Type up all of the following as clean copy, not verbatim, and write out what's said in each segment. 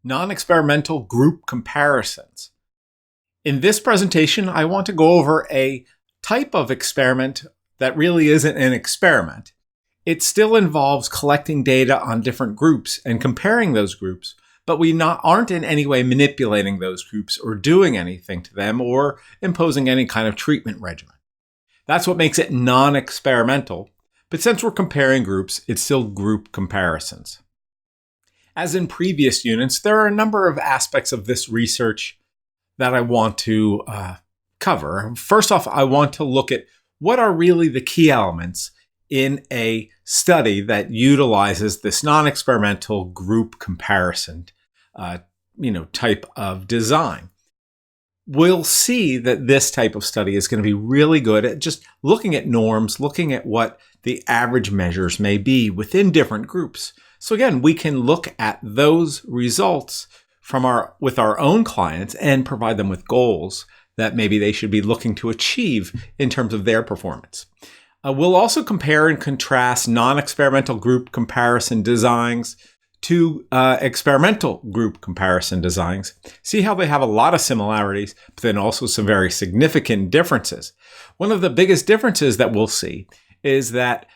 Non-experimental group comparisons. In this presentation, I want to go over a type of experiment that really isn't an experiment. It still involves collecting data on different groups and comparing those groups, but we aren't in any way manipulating those groups or doing anything to them or imposing any kind of treatment regimen. That's what makes it non-experimental, but since we're comparing groups, it's still group comparisons. As in previous units, there are a number of aspects of this research that I want to cover. First off, I want to look at what are really the key elements in a study that utilizes this non-experimental group comparison type of design. We'll see that this type of study is going to be really good at just looking at norms, looking at what the average measures may be within different groups. So again, we can look at those results with our own clients and provide them with goals that maybe they should be looking to achieve in terms of their performance. We'll also compare and contrast non-experimental group comparison designs to experimental group comparison designs, see how they have a lot of similarities, but then also some very significant differences. One of the biggest differences that we'll see is that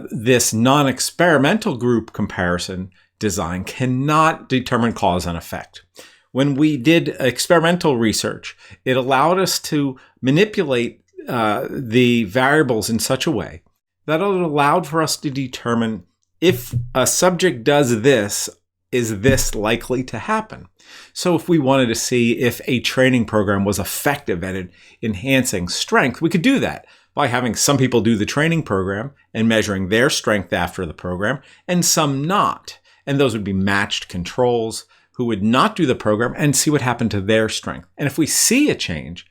this non-experimental group comparison design cannot determine cause and effect. When we did experimental research, it allowed us to manipulate the variables in such a way that it allowed for us to determine if a subject does this, is this likely to happen? So if we wanted to see if a training program was effective at enhancing strength, we could do that by having some people do the training program and measuring their strength after the program, and some not. And those would be matched controls who would not do the program and see what happened to their strength. And if we see a change,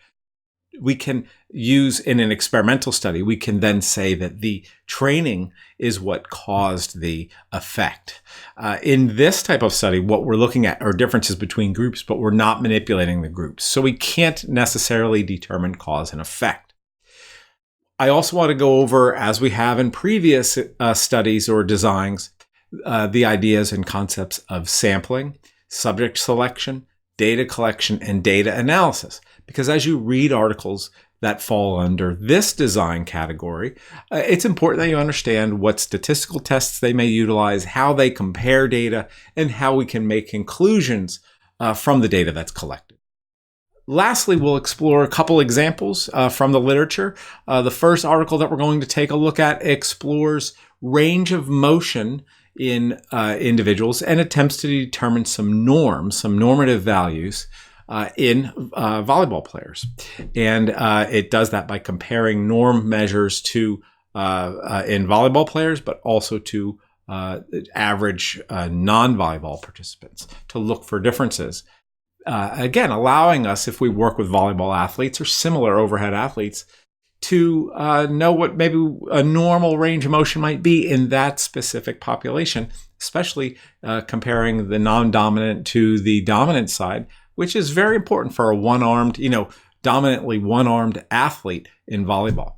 we can use in an experimental study, we can then say that the training is what caused the effect. In this type of study, what we're looking at are differences between groups, but we're not manipulating the groups. So we can't necessarily determine cause and effect. I also want to go over, as we have in previous studies or designs, the ideas and concepts of sampling, subject selection, data collection, and data analysis. Because as you read articles that fall under this design category, it's important that you understand what statistical tests they may utilize, how they compare data, and how we can make conclusions from the data that's collected. Lastly, we'll explore a couple examples from the literature. The first article that we're going to take a look at explores range of motion in individuals and attempts to determine some norms, some normative values in volleyball players. And it does that by comparing norm measures to in volleyball players, but also to average non-volleyball participants to look for differences. Again, allowing us, if we work with volleyball athletes or similar overhead athletes, to know what maybe a normal range of motion might be in that specific population, especially comparing the non-dominant to the dominant side, which is very important for a one-armed, dominantly one-armed athlete in volleyball.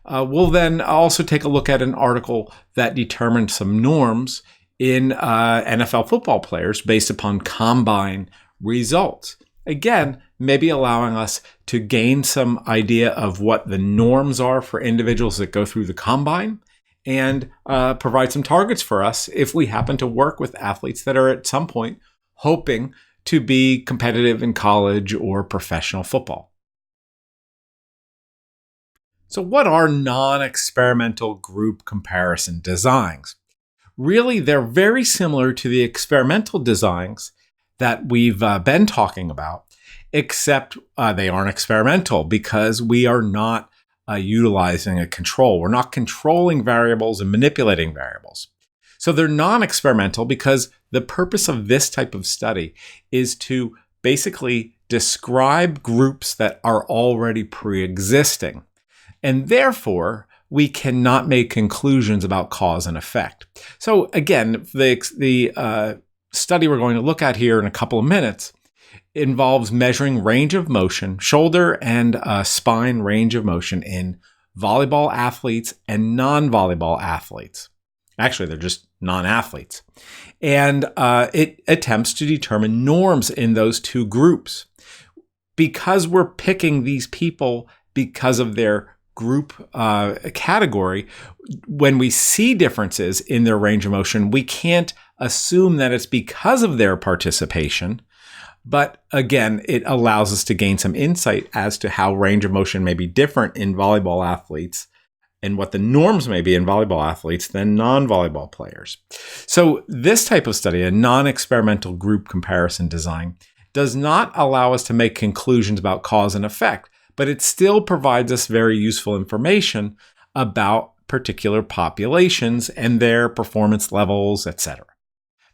We'll then also take a look at an article that determined some norms in NFL football players based upon combine results. Again, maybe allowing us to gain some idea of what the norms are for individuals that go through the combine and provide some targets for us if we happen to work with athletes that are at some point hoping to be competitive in college or professional football. So what are non-experimental group comparison designs? Really, they're very similar to the experimental designs that we've been talking about, except they aren't experimental because we are not utilizing a control. We're not controlling variables and manipulating variables. So they're non-experimental because the purpose of this type of study is to basically describe groups that are already pre-existing. And therefore, we cannot make conclusions about cause and effect. So again, the study we're going to look at here in a couple of minutes involves measuring range of motion, shoulder and spine range of motion in volleyball athletes and non-volleyball athletes. Actually, they're just non-athletes. And it attempts to determine norms in those two groups. Because we're picking these people because of their group category, when we see differences in their range of motion, we can't assume that it's because of their participation. But again, it allows us to gain some insight as to how range of motion may be different in volleyball athletes and what the norms may be in volleyball athletes than non-volleyball players. So this type of study, a non-experimental group comparison design, does not allow us to make conclusions about cause and effect, but it still provides us very useful information about particular populations and their performance levels, etc.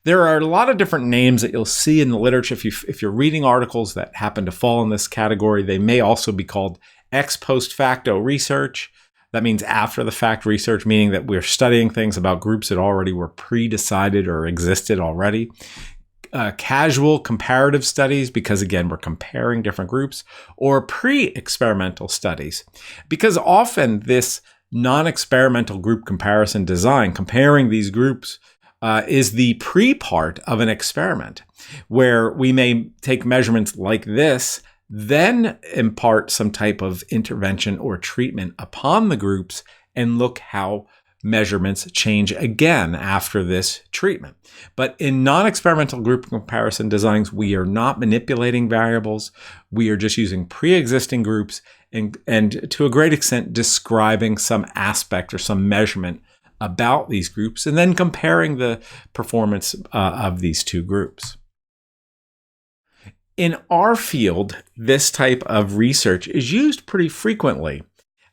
There are a lot of different names that you'll see in the literature. If you're reading articles that happen to fall in this category, they may also be called ex post facto research. That means after the fact research, meaning that we're studying things about groups that already were pre-decided or existed already. Casual comparative studies, because again, we're comparing different groups, or pre-experimental studies, because often this non-experimental group comparison design, comparing these groups, is the pre-part of an experiment, where we may take measurements like this, then impart some type of intervention or treatment upon the groups and look how measurements change again after this treatment. But in non-experimental group comparison designs, we are not manipulating variables. We are just using pre-existing groups and to a great extent describing some aspect or some measurement about these groups and then comparing the performance of these two groups. In our field, this type of research is used pretty frequently.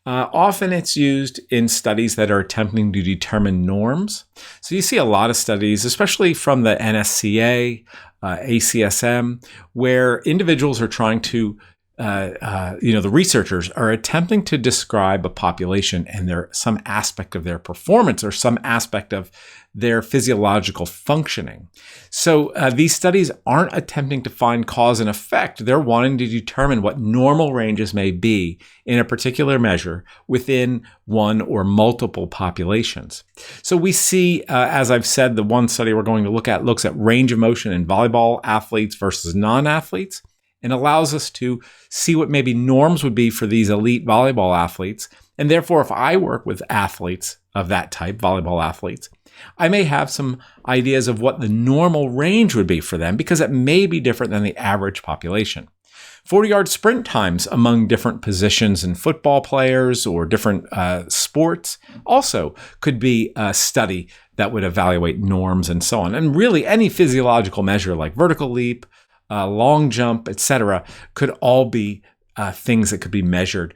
Often it's used in studies that are attempting to determine norms. So you see a lot of studies, especially from the NSCA, ACSM, where individuals are trying to, the researchers are attempting to describe a population and some aspect of their performance or some aspect of their physiological functioning. So these studies aren't attempting to find cause and effect. They're wanting to determine what normal ranges may be in a particular measure within one or multiple populations. So we see, as I've said, the one study we're going to look at looks at range of motion in volleyball athletes versus non-athletes, and allows us to see what maybe norms would be for these elite volleyball athletes. And therefore, if I work with athletes of that type, volleyball athletes, I may have some ideas of what the normal range would be for them because it may be different than the average population. 40-yard sprint times among different positions in football players or different sports also could be a study that would evaluate norms and so on. And really any physiological measure like vertical leap, long jump, etc., could all be things that could be measured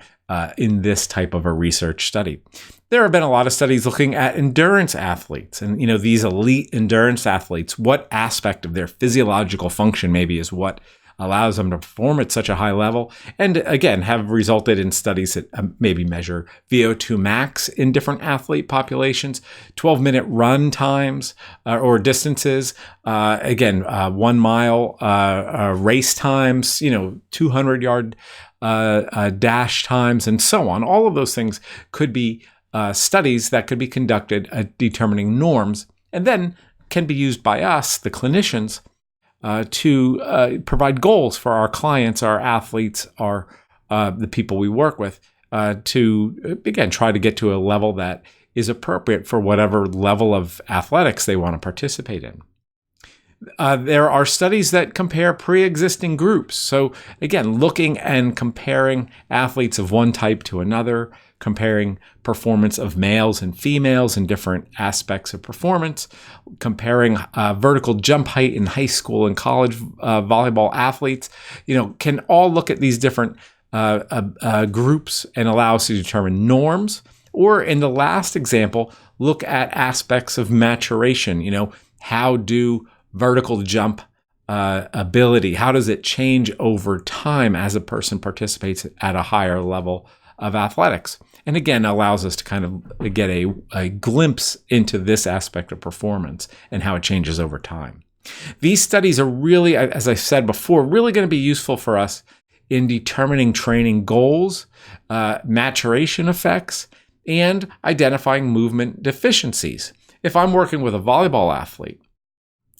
in this type of a research study. There have been a lot of studies looking at endurance athletes and, these elite endurance athletes, what aspect of their physiological function maybe is what allows them to perform at such a high level. And again, have resulted in studies that maybe measure VO2 max in different athlete populations, 12-minute run times or distances, 1 mile race times, 200-yard dash times, and so on. All of those things could be studies that could be conducted at determining norms and then can be used by us, the clinicians, to provide goals for our clients, our athletes, the people we work with, to, again, try to get to a level that is appropriate for whatever level of athletics they want to participate in. There are studies that compare pre-existing groups. So again, looking and comparing athletes of one type to another, comparing performance of males and females in different aspects of performance, comparing vertical jump height in high school and college volleyball athletes, can all look at these different groups and allow us to determine norms. Or in the last example, look at aspects of maturation. How do vertical jump ability, how does it change over time as a person participates at a higher level of athletics? And again, allows us to kind of get a glimpse into this aspect of performance and how it changes over time. These studies are really, as I said before, really going to be useful for us in determining training goals, maturation effects, and identifying movement deficiencies. If I'm working with a volleyball athlete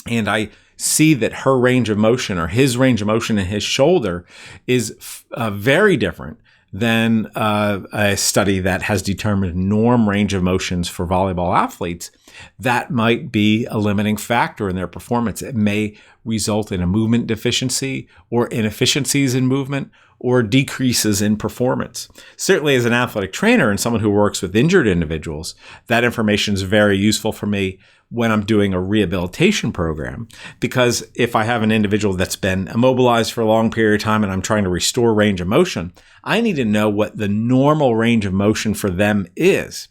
and I see that her range of motion or his range of motion in his shoulder is very different than a study that has determined norm range of motions for volleyball athletes, that might be a limiting factor in their performance. It may result in a movement deficiency or inefficiencies in movement or decreases in performance. Certainly as an athletic trainer and someone who works with injured individuals, that information is very useful for me when I'm doing a rehabilitation program, because if I have an individual that's been immobilized for a long period of time and I'm trying to restore range of motion, I need to know what the normal range of motion for them is.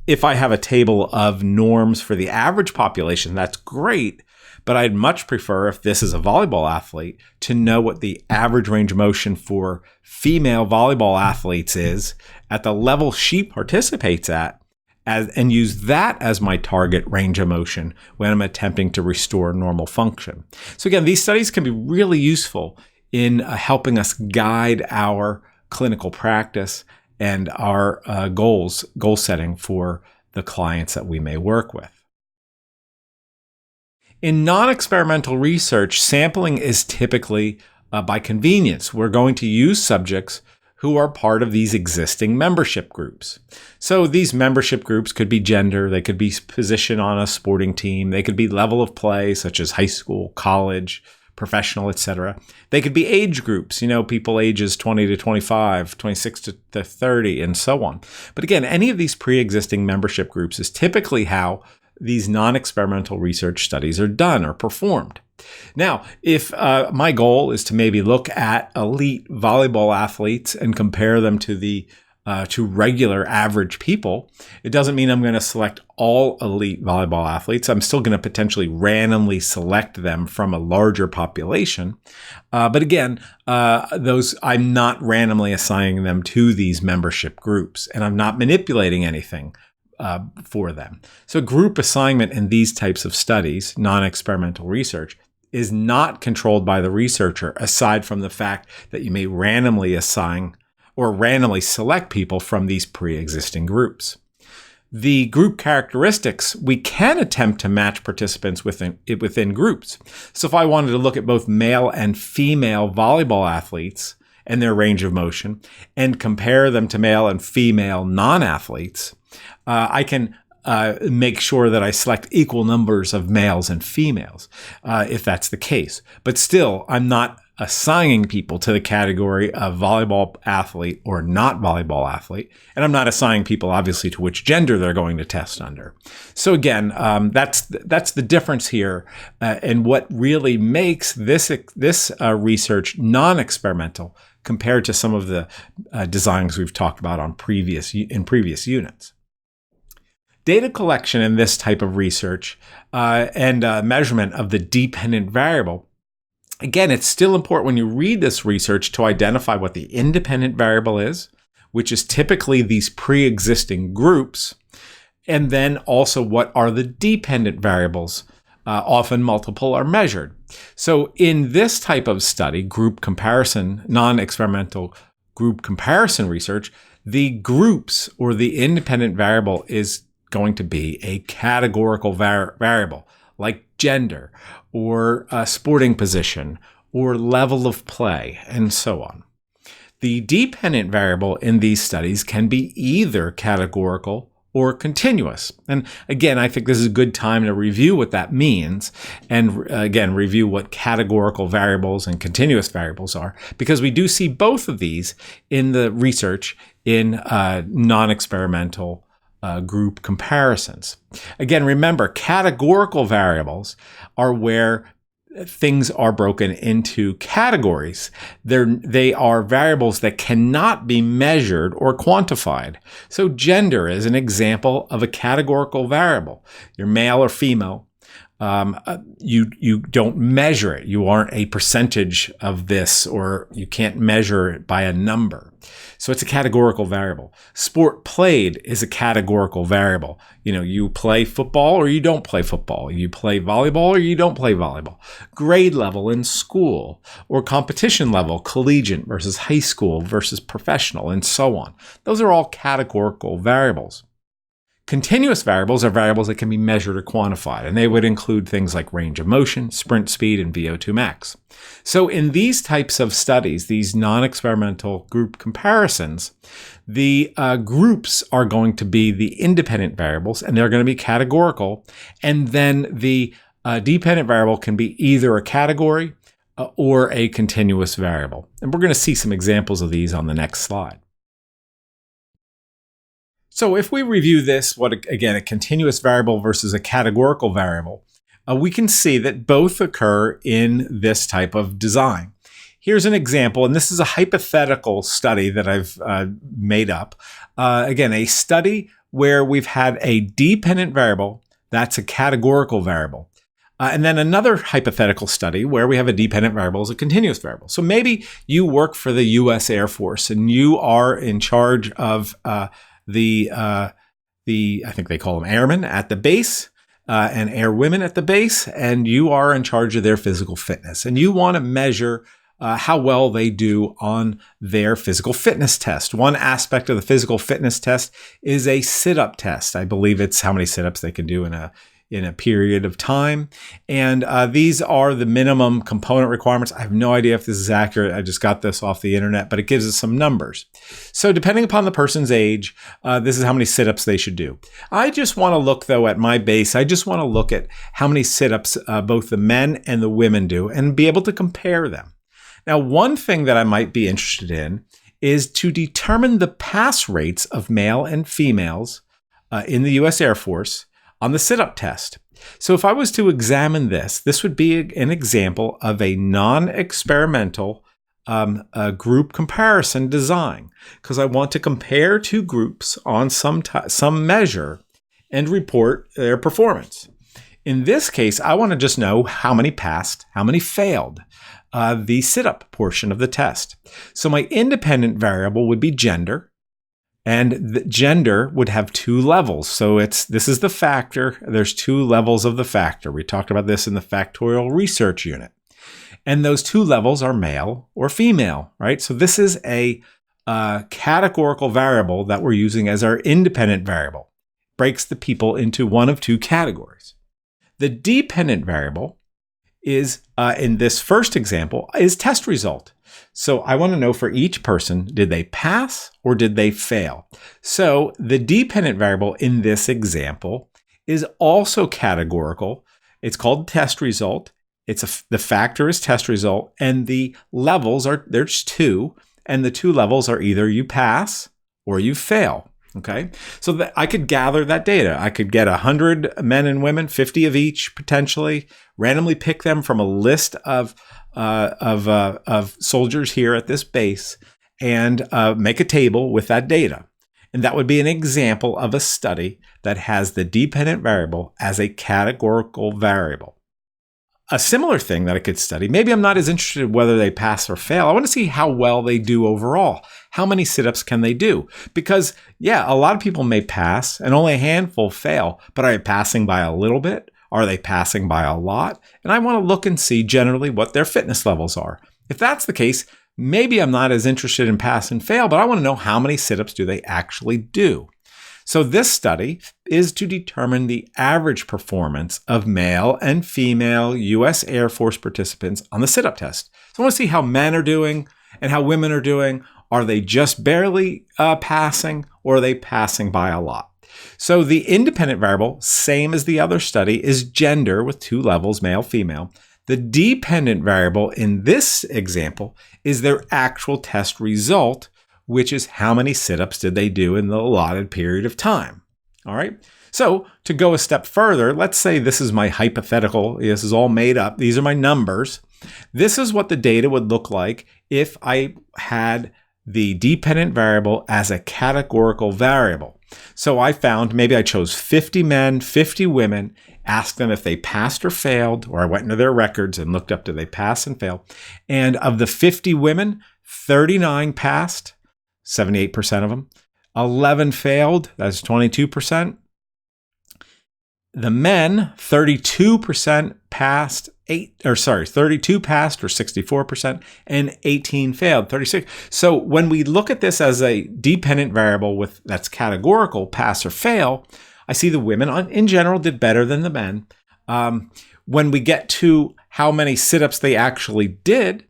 If I have a table of norms for the average population, that's great, but I'd much prefer, if this is a volleyball athlete, to know what the average range of motion for female volleyball athletes is at the level she participates at, and use that as my target range of motion when I'm attempting to restore normal function. So again, these studies can be really useful in helping us guide our clinical practice and our goal setting for the clients that we may work with. In non-experimental research, sampling is typically by convenience. We're going to use subjects who are part of these existing membership groups. So these membership groups could be gender, they could be position on a sporting team, they could be level of play, such as high school, college, professional, etc. They could be age groups, people ages 20 to 25, 26 to 30, and so on. But again, any of these pre-existing membership groups is typically how these non-experimental research studies are done or performed. Now, if my goal is to maybe look at elite volleyball athletes and compare them to regular average people, it doesn't mean I'm going to select all elite volleyball athletes. I'm still going to potentially randomly select them from a larger population. But again, I'm not randomly assigning them to these membership groups, and I'm not manipulating anything for them. So group assignment in these types of studies, non-experimental research, is not controlled by the researcher, aside from the fact that you may randomly assign or randomly select people from these pre-existing groups. The group characteristics, we can attempt to match participants within groups. So if I wanted to look at both male and female volleyball athletes and their range of motion and compare them to male and female non-athletes, I can make sure that I select equal numbers of males and females, if that's the case. But still, I'm not assigning people to the category of volleyball athlete or not volleyball athlete. And I'm not assigning people, obviously, to which gender they're going to test under. So again, that's the difference here, and what really makes this research non-experimental compared to some of the designs we've talked about in previous units. Data collection in this type of research and measurement of the dependent variable. Again, it's still important when you read this research to identify what the independent variable is, which is typically these pre-existing groups, and then also what are the dependent variables. Often multiple are measured. So in this type of study, group comparison, non-experimental group comparison research, the groups or the independent variable is going to be a categorical variable like gender or sporting position or level of play and so on. The dependent variable in these studies can be either categorical or continuous. And again, I think this is a good time to review what that means and again, review what categorical variables and continuous variables are, because we do see both of these in the research in non-experimental group comparisons. Again, remember, categorical variables are where things are broken into categories. They are variables that cannot be measured or quantified. So gender is an example of a categorical variable. You're male or female. You don't measure it. You aren't a percentage of this, or you can't measure it by a number. So it's a categorical variable. Sport played is a categorical variable. You play football or you don't play football. You play volleyball or you don't play volleyball. Grade level in school or competition level, collegiate versus high school versus professional, and so on. Those are all categorical variables. Continuous variables are variables that can be measured or quantified, and they would include things like range of motion, sprint speed, and VO2 max. So in these types of studies, these non-experimental group comparisons, the groups are going to be the independent variables, and they're going to be categorical, and then the dependent variable can be either a category or a continuous variable. And we're going to see some examples of these on the next slide. So if we review this, again, a continuous variable versus a categorical variable, we can see that both occur in this type of design. Here's an example, and this is a hypothetical study that I've made up. Again, a study where we've had a dependent variable, that's a categorical variable. And then another hypothetical study where we have a dependent variable as a continuous variable. So maybe you work for the U.S. Air Force and you are in charge of I think they call them airmen at the base and airwomen at the base, and you are in charge of their physical fitness. And you want to measure how well they do on their physical fitness test. One aspect of the physical fitness test is a sit-up test. I believe it's how many sit-ups they can do in a period of time. And these are the minimum component requirements. I have no idea if this is accurate. I just got this off the internet, but it gives us some numbers. So depending upon the person's age, this is how many sit-ups they should do. I just want to look, though, at my base. I just want to look at how many sit-ups both the men and the women do and be able to compare them. Now, one thing that I might be interested in is to determine the pass rates of male and females in the U.S. Air Force on the sit-up test. So if I was to examine this would be an example of a non-experimental group comparison design, because I want to compare two groups on some measure and report their performance. In this case, I want to just know how many passed, how many failed the sit-up portion of the test. So my independent variable would be gender. And the gender would have two levels. So this is the factor. There's two levels of the factor. We talked about this in the factorial research unit. And those two levels are male or female, right? So this is a categorical variable that we're using as our independent variable. Breaks the people into one of two categories. The dependent variable is, in this first example, is test result. So I want to know for each person, did they pass or did they fail? So the dependent variable in this example is also categorical. It's called test result. The factor is test result, and the levels there's two, and the two levels are either you pass or you fail. Okay, so I could gather that data. I could get 100 men and women, 50 of each potentially, randomly pick them from a list of soldiers here at this base, and make a table with that data. And that would be an example of a study that has the dependent variable as a categorical variable. A similar thing that I could study, maybe I'm not as interested in whether they pass or fail. I want to see how well they do overall. How many sit-ups can they do? Because, yeah, a lot of people may pass and only a handful fail, but are they passing by a little bit? Are they passing by a lot? And I want to look and see generally what their fitness levels are. If that's the case, maybe I'm not as interested in pass and fail, but I want to know how many sit-ups do they actually do. So this study is to determine the average performance of male and female U.S. Air Force participants on the sit-up test. So I want to see how men are doing and how women are doing. Are they just barely passing, or are they passing by a lot? So the independent variable, same as the other study, is gender with two levels, male, female. The dependent variable in this example is their actual test result, which is how many sit-ups did they do in the allotted period of time. All right. So to go a step further, let's say this is my hypothetical. This is all made up. These are my numbers. This is what the data would look like if I had the dependent variable as a categorical variable. So I found, maybe I chose 50 men, 50 women, asked them if they passed or failed, or I went into their records and looked up, did they pass and fail? And of the 50 women, 39 passed, 78% of them. 11 failed, that's 22%. The men, 32% passed, 32 passed, or 64%, and 18 failed, 36. So when we look at this as a dependent variable that's categorical, pass or fail, I see the women in general did better than the men. When we get to how many sit-ups they actually did,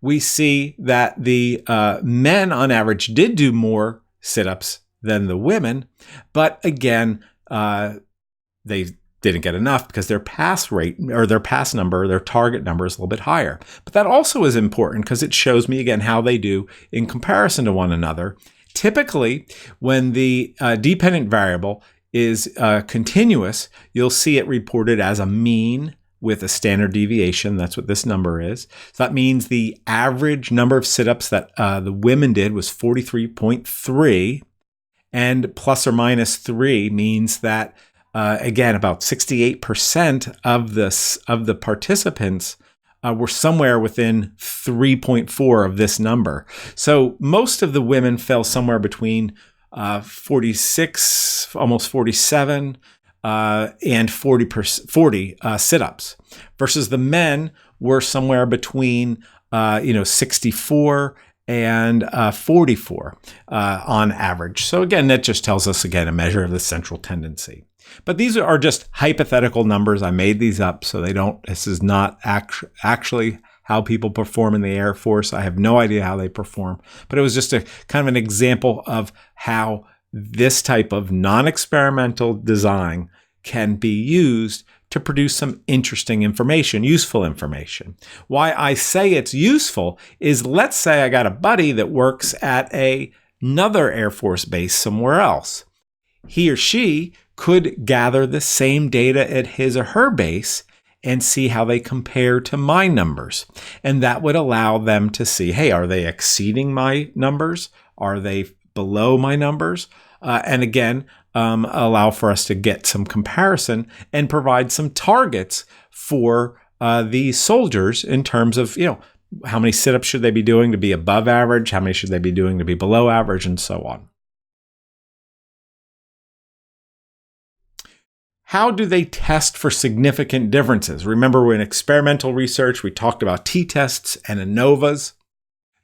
we see that the men on average did do more sit-ups than the women. But again, they didn't get enough because their pass rate or their pass number, their target number is a little bit higher. But that also is important because it shows me again how they do in comparison to one another. Typically, when the dependent variable is continuous, you'll see it reported as a mean with a standard deviation. That's what this number is. So that means the average number of sit-ups that the women did was 43.3, and plus or minus 3 means that again, about 68% of the participants were somewhere within 3.4 of this number. So most of the women fell somewhere between 46, almost 47, and 40 sit-ups, versus the men were somewhere between 64 and 44 on average. So again, that just tells us again a measure of the central tendency. But these are just hypothetical numbers. I made these up, so this is not actually how people perform in the Air Force. I have no idea how they perform, but it was just a kind of an example of how this type of non-experimental design can be used to produce some interesting information, useful information. Why I say it's useful is, let's say I got a buddy that works at another Air Force base somewhere else. He or she could gather the same data at his or her base and see how they compare to my numbers. And that would allow them to see, hey, are they exceeding my numbers? Are they below my numbers? And again, allow for us to get some comparison and provide some targets for these soldiers in terms of, how many sit-ups should they be doing to be above average? How many should they be doing to be below average, and so on. How do they test for significant differences? Remember, in experimental research, we talked about t-tests and ANOVAs.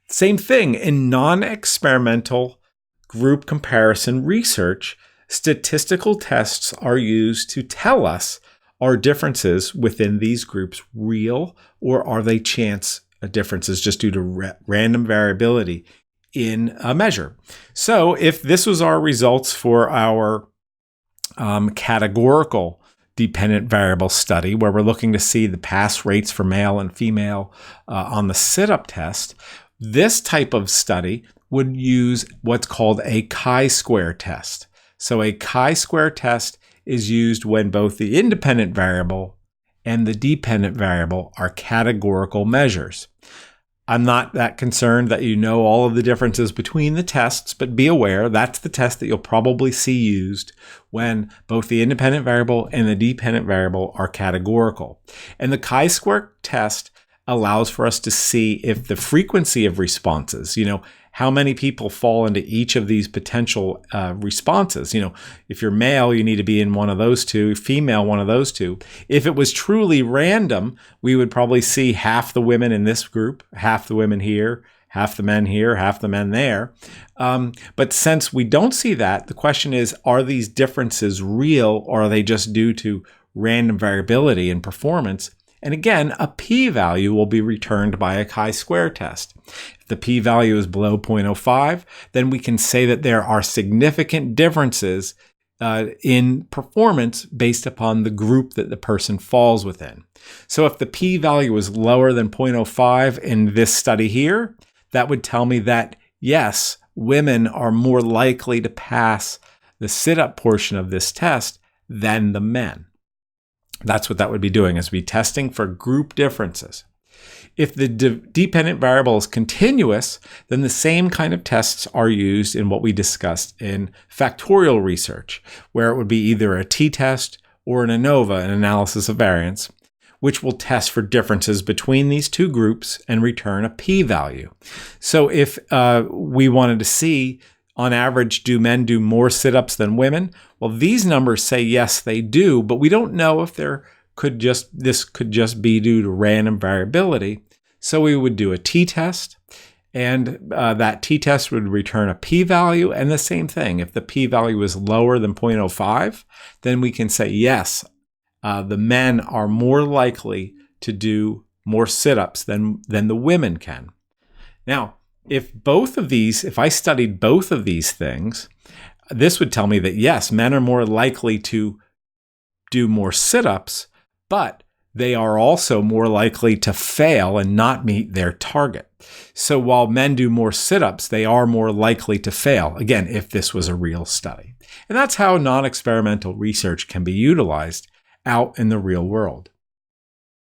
Same thing in non-experimental group comparison research. Statistical tests are used to tell us, are differences within these groups real, or are they chance differences just due to random variability in a measure? So if this was our results for our categorical dependent variable study, where we're looking to see the pass rates for male and female on the sit-up test, this type of study would use what's called a chi-square test. So a chi-square test is used when both the independent variable and the dependent variable are categorical measures. I'm not that concerned that you know all of the differences between the tests, but be aware that's the test that you'll probably see used when both the independent variable and the dependent variable are categorical. And the chi-square test allows for us to see if the frequency of responses, how many people fall into each of these potential responses. If you're male, you need to be in one of those two, female, one of those two. If it was truly random, we would probably see half the women in this group, half the women here, half the men here, half the men there. But since we don't see that, the question is, are these differences real, or are they just due to random variability in performance? And again, a p-value will be returned by a chi-square test. If the p-value is below 0.05, then we can say that there are significant differences in performance based upon the group that the person falls within. So if the p-value is lower than 0.05 in this study here, that would tell me that, yes, women are more likely to pass the sit-up portion of this test than the men. That's what that would be doing, is be testing for group differences. If the dependent variable is continuous, then the same kind of tests are used in what we discussed in factorial research, where it would be either a t-test or an ANOVA, an analysis of variance, which will test for differences between these two groups and return a p-value. So if we wanted to see, on average, do men do more sit-ups than women? Well, these numbers say yes, they do, but we don't know if this could just be due to random variability. So we would do a t-test, And that t-test would return a p-value. And the same thing, if the p-value is lower than 0.05, then we can say, yes, the men are more likely to do more sit-ups than the women can. Now, if I studied both of these things, this would tell me that yes, men are more likely to do more sit-ups, but they are also more likely to fail and not meet their target. So while men do more sit-ups, they are more likely to fail, again, if this was a real study. And that's how non-experimental research can be utilized out in the real world.